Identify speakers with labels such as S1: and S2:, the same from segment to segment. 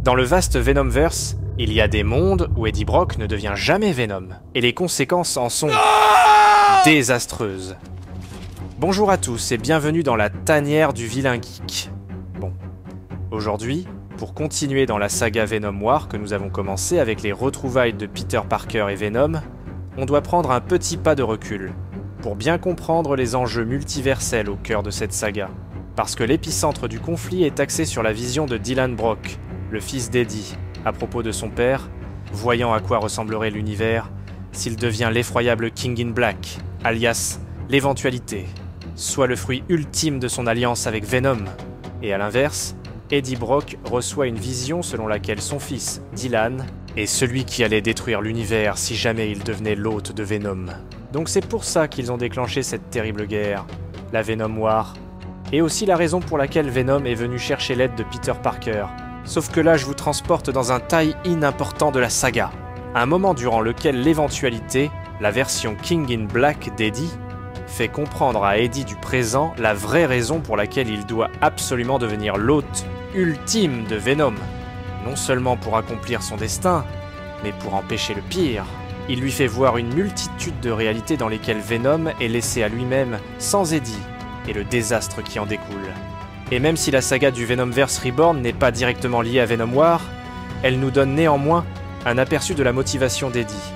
S1: Dans le vaste Venomverse, il y a des mondes où Eddie Brock ne devient jamais Venom, et les conséquences en sont désastreuses. Bonjour à tous et bienvenue dans la tanière du vilain geek. Bon, aujourd'hui, pour continuer dans la saga Venom War que nous avons commencé avec les retrouvailles de Peter Parker et Venom, on doit prendre un petit pas de recul, pour bien comprendre les enjeux multiversels au cœur de cette saga. Parce que l'épicentre du conflit est axé sur la vision de Dylan Brock, le fils d'Eddie, à propos de son père, voyant à quoi ressemblerait l'univers s'il devient l'effroyable King in Black, alias l'éventualité, soit le fruit ultime de son alliance avec Venom. Et à l'inverse, Eddie Brock reçoit une vision selon laquelle son fils, Dylan, est celui qui allait détruire l'univers si jamais il devenait l'hôte de Venom. Donc c'est pour ça qu'ils ont déclenché cette terrible guerre, la Venom War, et aussi la raison pour laquelle Venom est venu chercher l'aide de Peter Parker. Sauf que là, je vous transporte dans un tie-in important de la saga, un moment durant lequel l'éventualité, la version King in Black d'Eddie, fait comprendre à Eddie du présent la vraie raison pour laquelle il doit absolument devenir l'hôte ultime de Venom. Non seulement pour accomplir son destin, mais pour empêcher le pire. Il lui fait voir une multitude de réalités dans lesquelles Venom est laissé à lui-même sans Eddie, et le désastre qui en découle. Et même si la saga du Venomverse Reborn n'est pas directement liée à Venom War, elle nous donne néanmoins un aperçu de la motivation d'Eddie,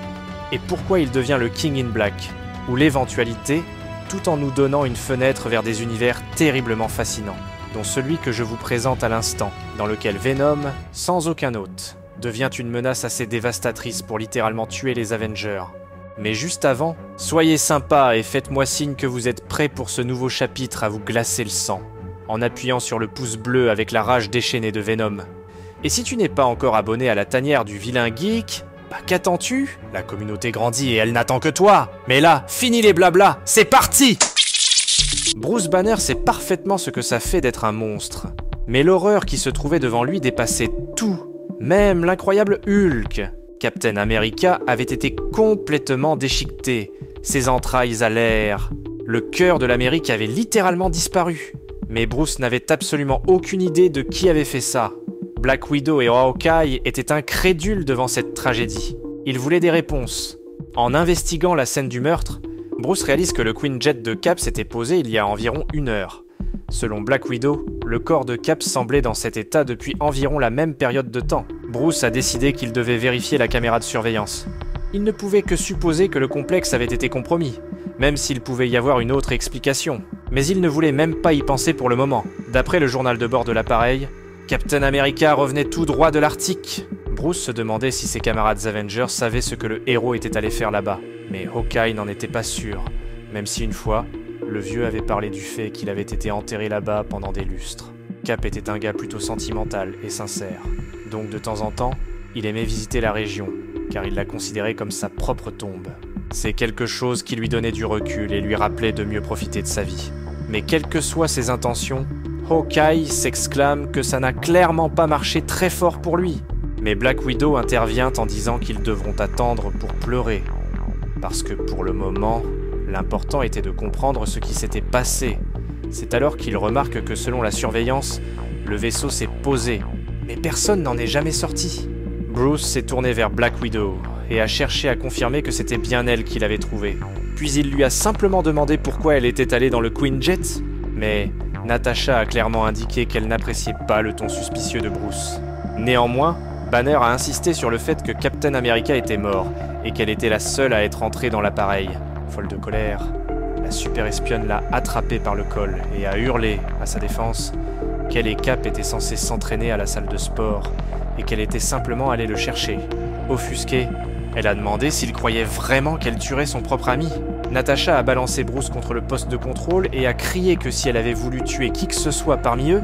S1: et pourquoi il devient le King in Black, ou l'éventualité, tout en nous donnant une fenêtre vers des univers terriblement fascinants, dont celui que je vous présente à l'instant, dans lequel Venom, sans aucun hôte, devient une menace assez dévastatrice pour littéralement tuer les Avengers. Mais juste avant, soyez sympa et faites-moi signe que vous êtes prêts pour ce nouveau chapitre à vous glacer le sang, en appuyant sur le pouce bleu avec la rage déchaînée de Venom. Et si tu n'es pas encore abonné à la tanière du vilain geek, bah qu'attends-tu? La communauté grandit et elle n'attend que toi. Mais là, fini les blablas, c'est parti! Bruce Banner sait parfaitement ce que ça fait d'être un monstre. Mais l'horreur qui se trouvait devant lui dépassait tout, même l'incroyable Hulk. Captain America avait été complètement déchiqueté, ses entrailles à l'air. Le cœur de l'Amérique avait littéralement disparu. Mais Bruce n'avait absolument aucune idée de qui avait fait ça. Black Widow et Hawkeye étaient incrédules devant cette tragédie. Ils voulaient des réponses. En investiguant la scène du meurtre, Bruce réalise que le Queen Jet de Cap s'était posé il y a environ 1 heure. Selon Black Widow, le corps de Cap semblait dans cet état depuis environ la même période de temps. Bruce a décidé qu'il devait vérifier la caméra de surveillance. Il ne pouvait que supposer que le complexe avait été compromis, même s'il pouvait y avoir une autre explication. Mais il ne voulait même pas y penser pour le moment. D'après le journal de bord de l'appareil, Captain America revenait tout droit de l'Arctique. Bruce se demandait si ses camarades Avengers savaient ce que le héros était allé faire là-bas. Mais Hawkeye n'en était pas sûr, même si une fois, le vieux avait parlé du fait qu'il avait été enterré là-bas pendant des lustres. Cap était un gars plutôt sentimental et sincère. Donc de temps en temps, il aimait visiter la région, car il la considérait comme sa propre tombe. C'est quelque chose qui lui donnait du recul et lui rappelait de mieux profiter de sa vie. Mais quelles que soient ses intentions, Hawkeye s'exclame que ça n'a clairement pas marché très fort pour lui. Mais Black Widow intervient en disant qu'ils devront attendre pour pleurer. Parce que pour le moment, l'important était de comprendre ce qui s'était passé. C'est alors qu'il remarque que selon la surveillance, le vaisseau s'est posé. Mais personne n'en est jamais sorti. Bruce s'est tourné vers Black Widow et a cherché à confirmer que c'était bien elle qui l'avait trouvé. Puis il lui a simplement demandé pourquoi elle était allée dans le Queen Jet. Mais Natasha a clairement indiqué qu'elle n'appréciait pas le ton suspicieux de Bruce. Néanmoins, Banner a insisté sur le fait que Captain America était mort et qu'elle était la seule à être entrée dans l'appareil. Folle de colère, la super espionne l'a attrapée par le col et a hurlé, à sa défense, qu'elle et Cap étaient censés s'entraîner à la salle de sport et qu'elle était simplement allée le chercher. Offusquée, elle a demandé s'il croyait vraiment qu'elle tuerait son propre ami. Natasha a balancé Bruce contre le poste de contrôle et a crié que si elle avait voulu tuer qui que ce soit parmi eux,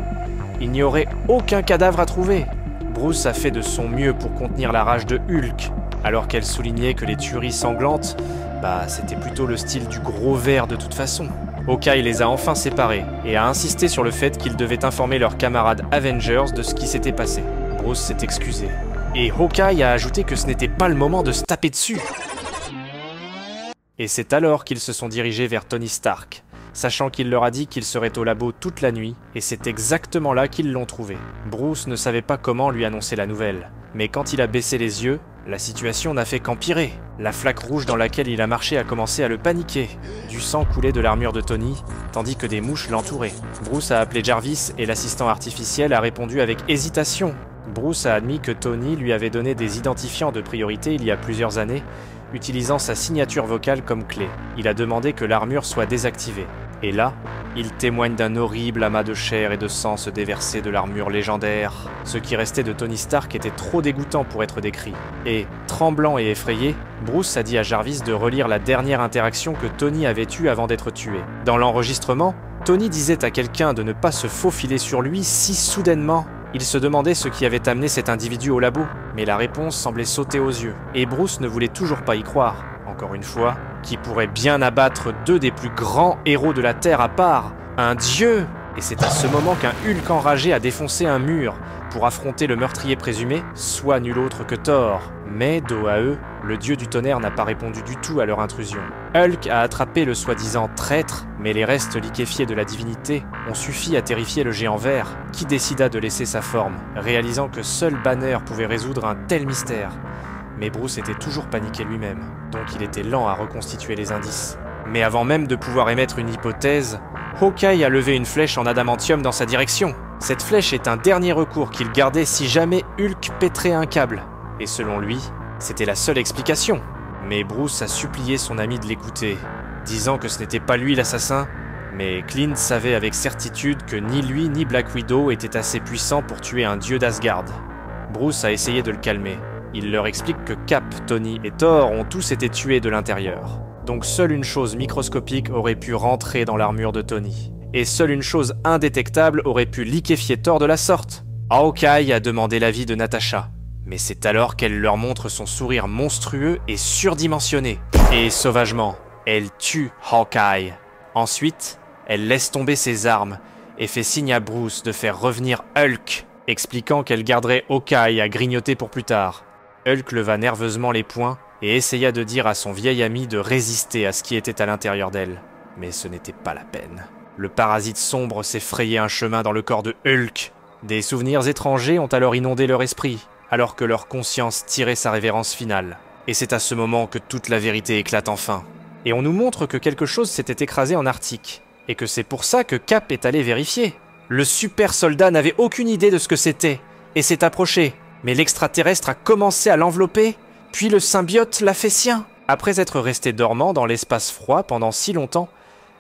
S1: il n'y aurait aucun cadavre à trouver. Bruce a fait de son mieux pour contenir la rage de Hulk, alors qu'elle soulignait que les tueries sanglantes, c'était plutôt le style du gros ver de toute façon. Hawkeye les a enfin séparés et a insisté sur le fait qu'ils devaient informer leurs camarades Avengers de ce qui s'était passé. Bruce s'est excusé. Et Hawkeye a ajouté que ce n'était pas le moment de se taper dessus. Et c'est alors qu'ils se sont dirigés vers Tony Stark, sachant qu'il leur a dit qu'il serait au labo toute la nuit, et c'est exactement là qu'ils l'ont trouvé. Bruce ne savait pas comment lui annoncer la nouvelle, mais quand il a baissé les yeux, la situation n'a fait qu'empirer. La flaque rouge dans laquelle il a marché a commencé à le paniquer. Du sang coulait de l'armure de Tony, tandis que des mouches l'entouraient. Bruce a appelé Jarvis et l'assistant artificiel a répondu avec hésitation. Bruce a admis que Tony lui avait donné des identifiants de priorité il y a plusieurs années, utilisant sa signature vocale comme clé. Il a demandé que l'armure soit désactivée. Et là, il témoigne d'un horrible amas de chair et de sang se déverser de l'armure légendaire. Ce qui restait de Tony Stark était trop dégoûtant pour être décrit. Et, tremblant et effrayé, Bruce a dit à Jarvis de relire la dernière interaction que Tony avait eue avant d'être tué. Dans l'enregistrement, Tony disait à quelqu'un de ne pas se faufiler sur lui si soudainement. Il se demandait ce qui avait amené cet individu au labo, mais la réponse semblait sauter aux yeux, et Bruce ne voulait toujours pas y croire. Encore une fois, qui pourrait bien abattre deux des plus grands héros de la Terre à part, un dieu. Et c'est à ce moment qu'un Hulk enragé a défoncé un mur pour affronter le meurtrier présumé, soit nul autre que Thor. Mais, dos à eux, le dieu du tonnerre n'a pas répondu du tout à leur intrusion. Hulk a attrapé le soi-disant traître, mais les restes liquéfiés de la divinité ont suffi à terrifier le géant vert, qui décida de laisser sa forme, réalisant que seul Banner pouvait résoudre un tel mystère. Mais Bruce était toujours paniqué lui-même, donc il était lent à reconstituer les indices. Mais avant même de pouvoir émettre une hypothèse, Hawkeye a levé une flèche en adamantium dans sa direction. Cette flèche est un dernier recours qu'il gardait si jamais Hulk pèterait un câble. Et selon lui, c'était la seule explication. Mais Bruce a supplié son ami de l'écouter, disant que ce n'était pas lui l'assassin, mais Clint savait avec certitude que ni lui ni Black Widow étaient assez puissants pour tuer un dieu d'Asgard. Bruce a essayé de le calmer. Il leur explique que Cap, Tony et Thor ont tous été tués de l'intérieur. Donc seule une chose microscopique aurait pu rentrer dans l'armure de Tony. Et seule une chose indétectable aurait pu liquéfier Thor de la sorte. Hawkeye a demandé l'avis de Natasha. Mais c'est alors qu'elle leur montre son sourire monstrueux et surdimensionné. Et sauvagement, elle tue Hawkeye. Ensuite, elle laisse tomber ses armes et fait signe à Bruce de faire revenir Hulk, expliquant qu'elle garderait Hawkeye à grignoter pour plus tard. Hulk leva nerveusement les poings et essaya de dire à son vieil ami de résister à ce qui était à l'intérieur d'elle. Mais ce n'était pas la peine. Le parasite sombre s'est frayé un chemin dans le corps de Hulk. Des souvenirs étrangers ont alors inondé leur esprit, alors que leur conscience tirait sa révérence finale. Et c'est à ce moment que toute la vérité éclate enfin. Et on nous montre que quelque chose s'était écrasé en Arctique, et que c'est pour ça que Cap est allé vérifier. Le super soldat n'avait aucune idée de ce que c'était, et s'est approché. Mais l'extraterrestre a commencé à l'envelopper, puis le symbiote l'a fait sien. Après être resté dormant dans l'espace froid pendant si longtemps,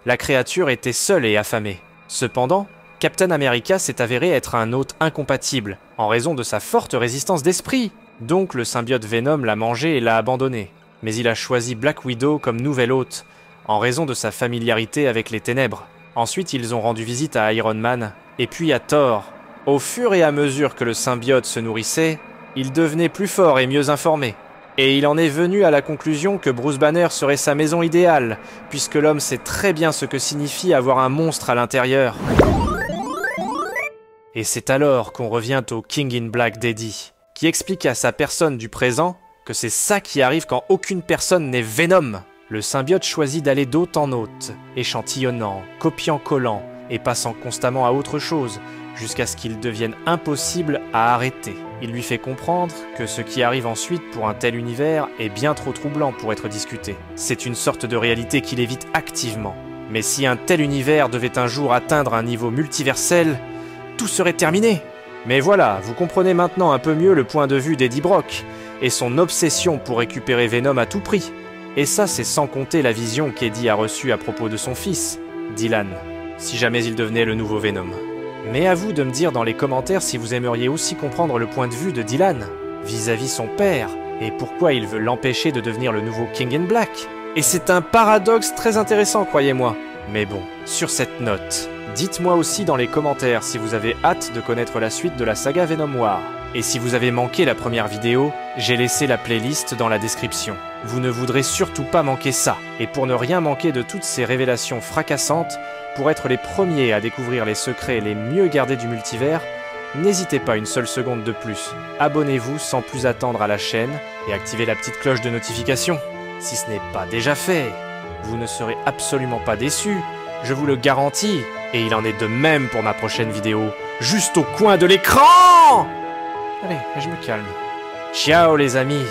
S1: la créature était seule et affamée. Cependant, Captain America s'est avéré être un hôte incompatible, en raison de sa forte résistance d'esprit. Donc le symbiote Venom l'a mangé et l'a abandonné. Mais il a choisi Black Widow comme nouvel hôte, en raison de sa familiarité avec les ténèbres. Ensuite, ils ont rendu visite à Iron Man, et puis à Thor. Au fur et à mesure que le symbiote se nourrissait, il devenait plus fort et mieux informé. Et il en est venu à la conclusion que Bruce Banner serait sa maison idéale, puisque l'homme sait très bien ce que signifie avoir un monstre à l'intérieur. Et c'est alors qu'on revient au King in Black d'Eddie, qui explique à sa personne du présent que c'est ça qui arrive quand aucune personne n'est Venom. Le symbiote choisit d'aller d'hôte en hôte, échantillonnant, copiant-collant et passant constamment à autre chose, jusqu'à ce qu'il devienne impossible à arrêter. Il lui fait comprendre que ce qui arrive ensuite pour un tel univers est bien trop troublant pour être discuté. C'est une sorte de réalité qu'il évite activement. Mais si un tel univers devait un jour atteindre un niveau multiversel, tout serait terminé. Mais voilà, vous comprenez maintenant un peu mieux le point de vue d'Eddie Brock et son obsession pour récupérer Venom à tout prix. Et ça, c'est sans compter la vision qu'Eddie a reçue à propos de son fils, Dylan, si jamais il devenait le nouveau Venom. Mais à vous de me dire dans les commentaires si vous aimeriez aussi comprendre le point de vue de Dylan vis-à-vis son père et pourquoi il veut l'empêcher de devenir le nouveau King in Black. Et c'est un paradoxe très intéressant, croyez-moi. Mais bon, sur cette note, dites-moi aussi dans les commentaires si vous avez hâte de connaître la suite de la saga Venom War. Et si vous avez manqué la première vidéo, j'ai laissé la playlist dans la description. Vous ne voudrez surtout pas manquer ça. Et pour ne rien manquer de toutes ces révélations fracassantes, pour être les premiers à découvrir les secrets les mieux gardés du multivers, n'hésitez pas une seule seconde de plus. Abonnez-vous sans plus attendre à la chaîne et activez la petite cloche de notification. Si ce n'est pas déjà fait, vous ne serez absolument pas déçus je vous le garantis. Et il en est de même pour ma prochaine vidéo, juste au coin de l'écran. Allez, je me calme. Ciao les amis.